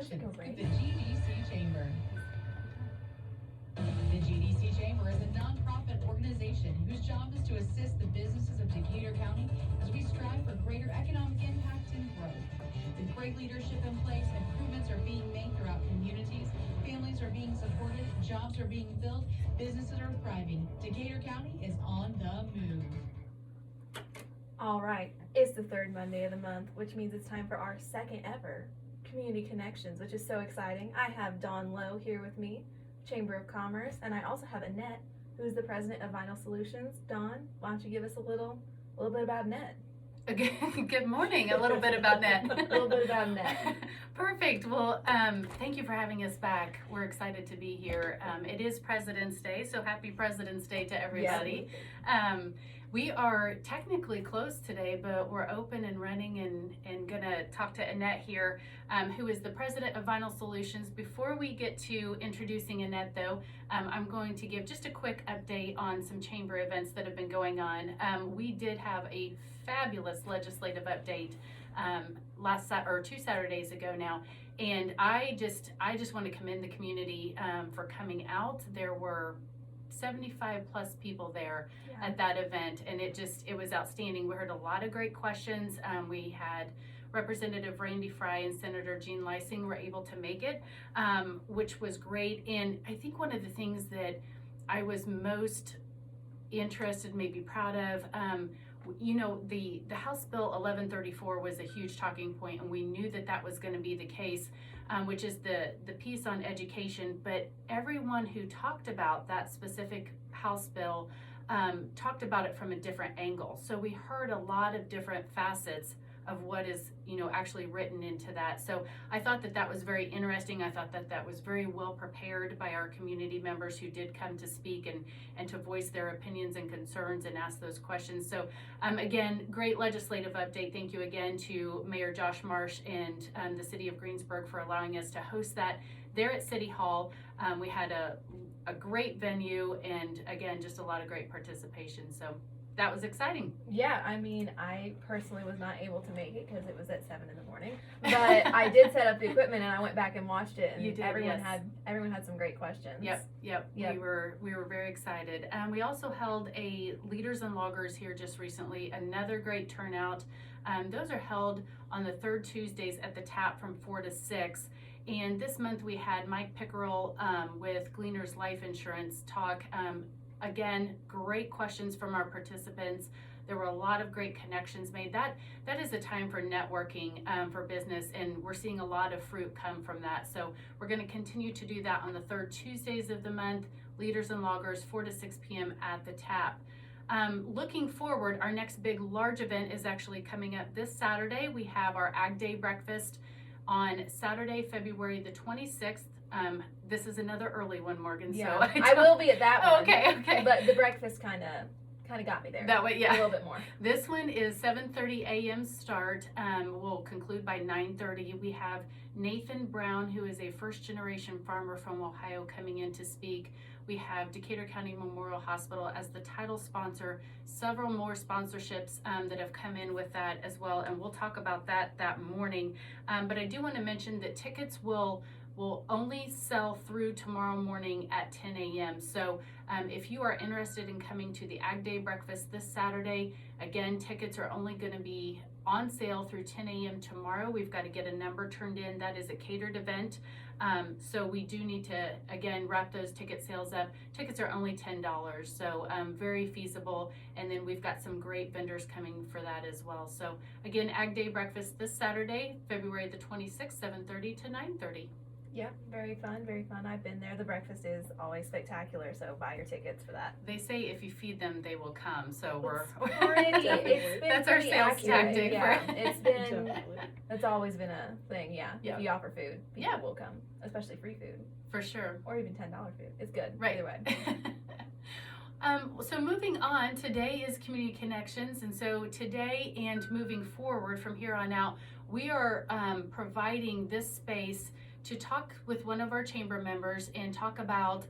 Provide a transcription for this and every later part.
Connections go with right. the GDC Chamber. The GDC Chamber is a nonprofit organization whose job is to assist the businesses of Decatur County as we strive for greater economic impact and growth. With great leadership in place, improvements are being made throughout communities, families are being supported, jobs are being filled, businesses are thriving. Decatur County is on the move. All right, it's the third Monday of the month, which means it's time for our second ever Community Connections, which is so exciting. I have Dawn Lowe here with me, Chamber of Commerce, and I also have Annette, who is the president of Vinyl Solutions. Dawn, why don't you give us a little bit about Annette? Good morning. A little bit about Net. A little bit about Net. Perfect. Well, thank you for having us back. We're excited to be here. It is President's Day, so happy President's Day to everybody. We are technically closed today, but we're open and running and gonna talk to Annette here, who is the president of Vinyl Solutions. Before we get to introducing Annette though, I'm going to give just a quick update on some chamber events that have been going on. We did have a fabulous legislative update two Saturdays ago now, and I just want to commend the community for coming out. There were 75 plus people there at that event, and it was outstanding. We heard a lot of great questions. We had Representative Randy Fry and Senator Jean Lysing were able to make it, which was great. And I think one of the things that I was most interested, maybe proud of, the House Bill 1134 was a huge talking point, and we knew that was going to be the case, which is the piece on education. But everyone who talked about that specific House bill talked about it from a different angle. So we heard a lot of different facets of what is actually written into that. So I thought that was very interesting. I thought that was very well prepared by our community members who did come to speak and to voice their opinions and concerns and ask those questions. So again, great legislative update. Thank you again to Mayor Josh Marsh and the city of Greensburg for allowing us to host that there at City Hall. We had a great venue, and again, just a lot of great participation. So that was exciting. Yeah, I mean, I personally was not able to make it because it was at 7 in the morning, but I did set up the equipment and I went back and watched it, and You did, everyone yes. had some great questions. Yep. We were very excited. We also held a Leaders and Loggers here just recently. Another great turnout. Those are held on the third Tuesdays at the Tap from 4 to 6. And this month we had Mike Pickerel with Gleaners Life Insurance talk. Again, great questions from our participants. There were a lot of great connections made. That is a time for networking for business, and we're seeing a lot of fruit come from that. So we're going to continue to do that on the third Tuesdays of the month. Leaders and Loggers, 4 to 6 p.m. at the Tap. Looking forward, our next big large event is actually coming up this Saturday. We have our Ag Day breakfast on Saturday, February the 26th. This is another early one, Morgan. Yeah, So I will be at that one. Oh, okay. But the breakfast kind of got me there. That way, yeah. A little bit more. This one is 7:30 a.m. start. We'll conclude by 9:30. We have Nathan Brown, who is a first-generation farmer from Ohio, coming in to speak. We have Decatur County Memorial Hospital as the title sponsor. Several more sponsorships that have come in with that as well, and we'll talk about that morning. But I do want to mention that tickets will only sell through tomorrow morning at 10 a.m. So if you are interested in coming to the Ag Day breakfast this Saturday, again, tickets are only going to be on sale through 10 a.m. tomorrow. We've got to get a number turned in. That is a catered event. So we do need to, again, wrap those ticket sales up. Tickets are only $10, so very feasible. And then we've got some great vendors coming for that as well. So again, Ag Day breakfast this Saturday, February the 26th, 7:30 to 9:30. Yeah, very fun. I've been there. The breakfast is always spectacular, so buy your tickets for that. They say if you feed them, they will come. So It's been that's our pretty sales accurate. tactic. Yeah, For it's been, that's always been a thing. Yeah, Yeah. if you offer food, people Yeah. will come, especially free food for sure. or even $10 food. It's good. Right. Either way. So moving on, today is Community Connections, and so today and moving forward from here on out, we are providing this space to talk with one of our chamber members and talk about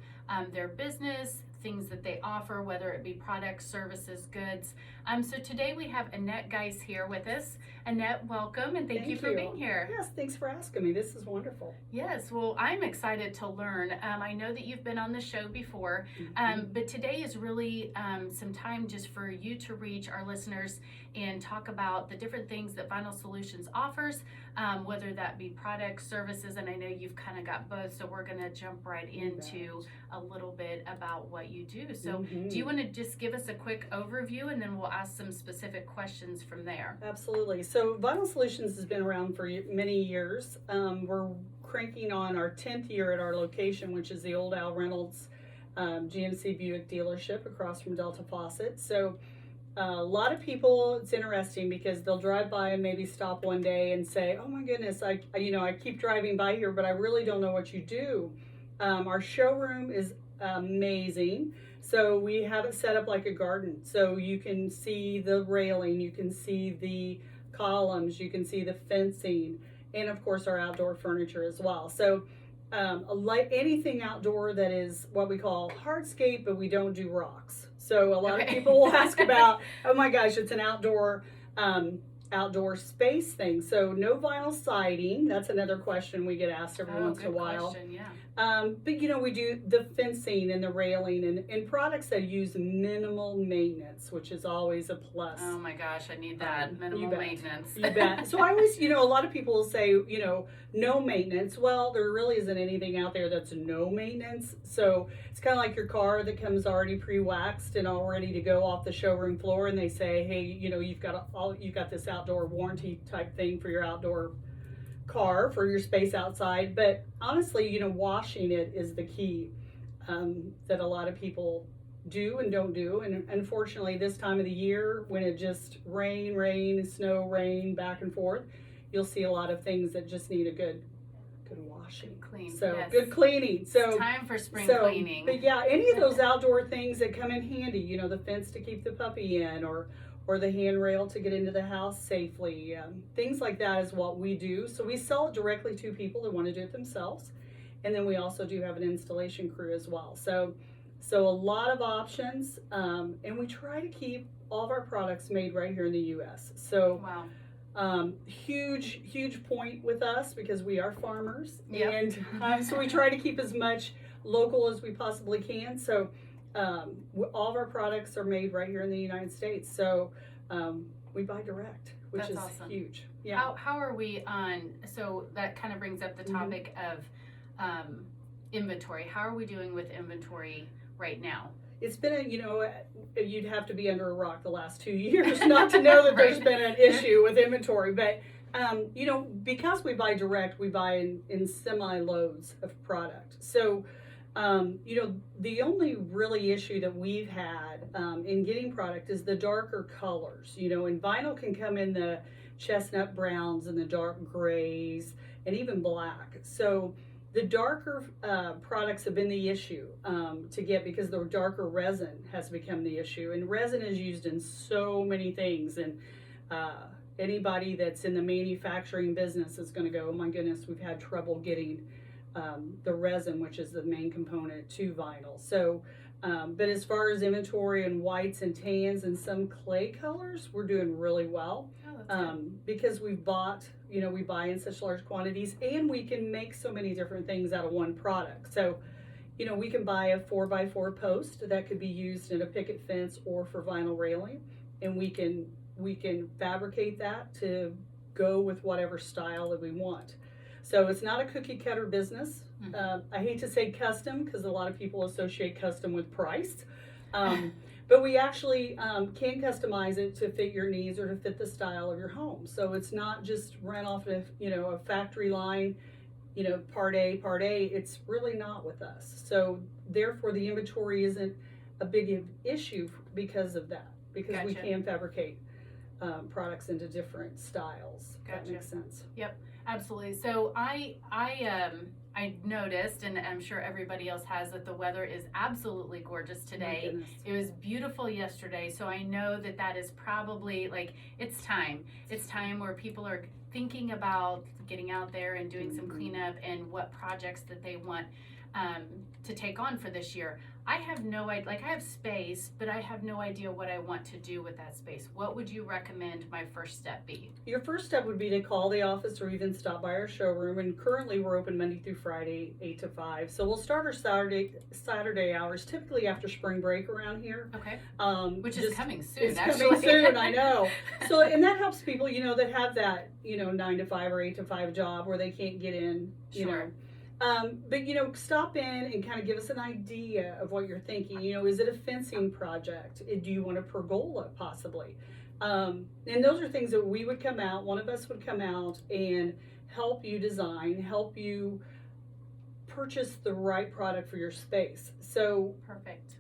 their business, things that they offer, whether it be products, services, goods. So today we have Annette Geis here with us. Annette, welcome, and thank you for being here. Yes, thanks for asking me. This is wonderful. Yes, well, I'm excited to learn. I know that you've been on the show before, but today is really some time just for you to reach our listeners and talk about the different things that Vinyl Solutions offers, whether that be products, services, and I know you've kind of got both, so we're going to jump right into a little bit about what you do. So do you want to just give us a quick overview, and then we'll ask some specific questions from there? Absolutely. So Vinyl Solutions has been around for many years. We're cranking on our 10th year at our location, which is the old Al Reynolds GMC Buick dealership across from Delta Faucet. So a lot of people, it's interesting because they'll drive by and maybe stop one day and say, oh my goodness, I keep driving by here, but I really don't know what you do. Our showroom is amazing. So we have it set up like a garden. So you can see the railing, you can see the columns, you can see the fencing, and of course our outdoor furniture as well. So anything outdoor that is what we call hardscape, but we don't do rocks. So a lot of people will ask about, oh my gosh, it's an outdoor space thing. So no vinyl siding. That's another question we get asked every once in a while. Question, yeah. But we do the fencing and the railing and products that use minimal maintenance, which is always a plus. Oh my gosh, I need that minimal maintenance. You bet. So I always, a lot of people will say, no maintenance. Well, there really isn't anything out there that's no maintenance. So it's kind of like your car that comes already pre-waxed and all ready to go off the showroom floor, and they say, hey, you've got this outdoor warranty type thing for your outdoor car, for your space outside. But honestly, washing it is the key that a lot of people do and don't do. And unfortunately, this time of the year, when it just rain, snow, rain, back and forth, you'll see a lot of things that just need a good washing. Clean. So yes. Good cleaning. So it's time for spring cleaning. But yeah, any of those outdoor things that come in handy, the fence to keep the puppy in, or the handrail to get into the house safely. Things like that is what we do. So we sell it directly to people that want to do it themselves. And then we also do have an installation crew as well. So a lot of options. And we try to keep all of our products made right here in the U.S. So wow. Huge point with us because we are farmers. Yep. And so we try to keep as much local as we possibly can. So all of our products are made right here in the United States. So we buy direct, which That's is awesome. huge. Yeah. How are we on, so that kind of brings up the topic of inventory. How are we doing with inventory right now? It's been you'd have to be under a rock the last 2 years not to know that there's been an issue with inventory. But, because we buy direct, we buy in semi-loads of product. So, the only really issue that we've had in getting product is the darker colors. And vinyl can come in the chestnut browns and the dark grays and even black. So the darker products have been the issue to get, because the darker resin has become the issue. And resin is used in so many things. And anybody that's in the manufacturing business is going to go, oh my goodness, we've had trouble getting the resin, which is the main component to vinyl. So, but as far as inventory and whites and tans and some clay colors, we're doing really well. Because we've bought, we buy in such large quantities, and we can make so many different things out of one product. So, we can buy a 4x4 post that could be used in a picket fence or for vinyl railing, and we can fabricate that to go with whatever style that we want. So it's not a cookie cutter business. I hate to say custom because a lot of people associate custom with price. But we actually can customize it to fit your needs or to fit the style of your home. So it's not just run off of, a factory line, part A. It's really not with us. So therefore the inventory isn't a big issue because of that, because we can fabricate products into different styles. If that makes sense. Yep. Absolutely. So I noticed, and I'm sure everybody else has, that the weather is absolutely gorgeous today. It was beautiful yesterday. So I know that is probably it's time. It's time where people are thinking about getting out there and doing some cleanup and what projects that they want to take on for this year. I have no idea, like I have space, but I have no idea what I want to do with that space. What would you recommend my first step be? Your first step would be to call the office or even stop by our showroom. And currently we're open Monday through Friday, 8 to 5. So we'll start our Saturday hours, typically after spring break around here. Okay. Which is coming soon, It's actually. coming soon, I know. So, and that helps people, that have that, 9 to 5 or 8 to 5 job where they can't get in, Sure. But stop in and kind of give us an idea of what you're thinking. Is it a fencing project? Do you want a pergola possibly? And those are things that we would come out, one of us would come out and help you design, help you purchase the right product for your space. So Perfect.